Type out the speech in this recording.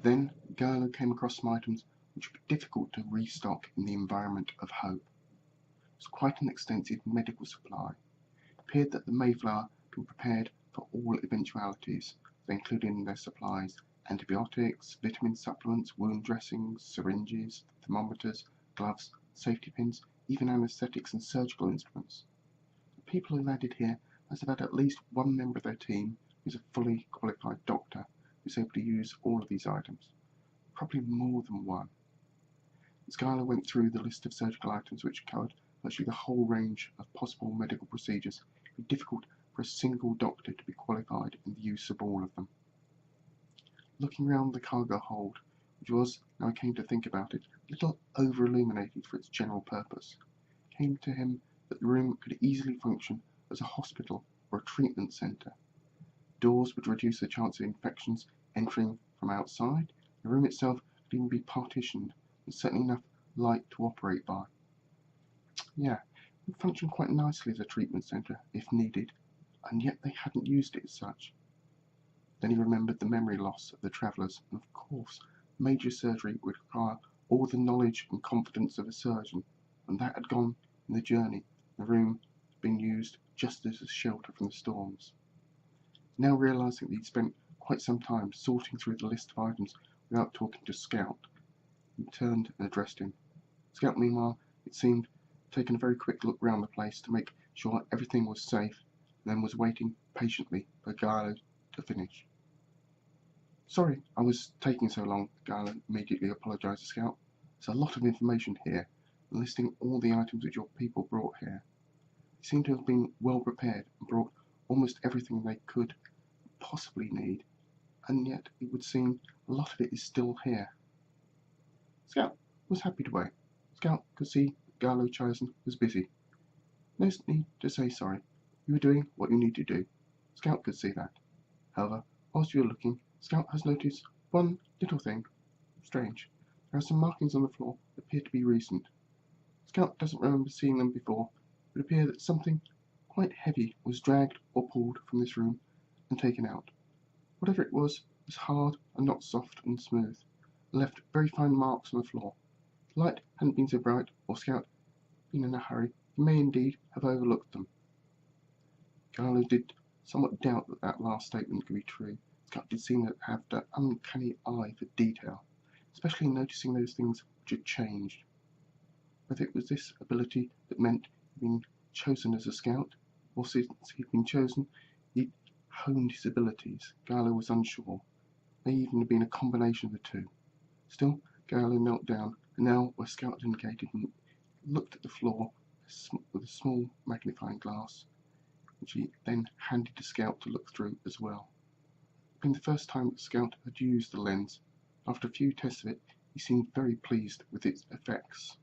Then Gallo came across some items which would be difficult to restock in the environment of hope. It was quite an extensive medical supply. It appeared that the Mayflower had been prepared for all eventualities. They included in their supplies antibiotics, vitamin supplements, wound dressings, syringes, thermometers, gloves, safety pins, even anaesthetics and surgical instruments. The people who landed here must have had at least one member of their team who is a fully qualified doctor who is able to use all of these items, probably more than one. Skylar went through the list of surgical items which covered virtually the whole range of possible medical procedures. It would be difficult for a single doctor to be qualified in the use of all of them. Looking round the cargo hold, which was, now I came to think about it, a little over-illuminated for its general purpose, it came to him that the room could easily function as a hospital or a treatment centre. Doors would reduce the chance of infections entering from outside. The room itself could even be partitioned, and certainly enough light to operate by. Yeah, it would function quite nicely as a treatment centre if needed, and yet they hadn't used it as such. Then he remembered the memory loss of the travellers, and of course major surgery would require all the knowledge and confidence of a surgeon, and that had gone in the journey. The room had been used just as a shelter from the storms. Now realising that he'd spent quite some time sorting through the list of items without talking to Scout, he turned and addressed him. Scout, meanwhile, it seemed, had taken a very quick look round the place to make sure everything was safe, and then was waiting patiently for Gallo to finish. Sorry I was taking so long, Gallo immediately apologised to Scout. There's a lot of information here, listing all the items which your people brought here. They seem to have been well prepared and brought almost everything they could possibly need, and yet it would seem a lot of it is still here. Scout was happy to wait. Scout could see that Gallo Chosen was busy. No need to say sorry. You were doing what you need to do. Scout could see that. However, whilst you were looking, Scout has noticed one little thing. Strange. There are some markings on the floor that appear to be recent. Scout doesn't remember seeing them before. It would appear that something quite heavy was dragged or pulled from this room and taken out. Whatever it was hard and not soft and smooth, and left very fine marks on the floor. If the light hadn't been so bright, or Scout been in a hurry, he may indeed have overlooked them. Gallo did somewhat doubt that that last statement could be true. Scout did seem to have that uncanny eye for detail, especially noticing those things which had changed. Whether it was this ability that meant he'd been chosen as a scout, or since he'd been chosen, he'd honed his abilities, Gallo was unsure. It may even have been a combination of the two. Still, Gallo knelt down, and now where Scout indicated, and looked at the floor with a small magnifying glass, which he then handed to Scout to look through as well. It had been the first time that Scout had used the lens. After a few tests of it, he seemed very pleased with its effects.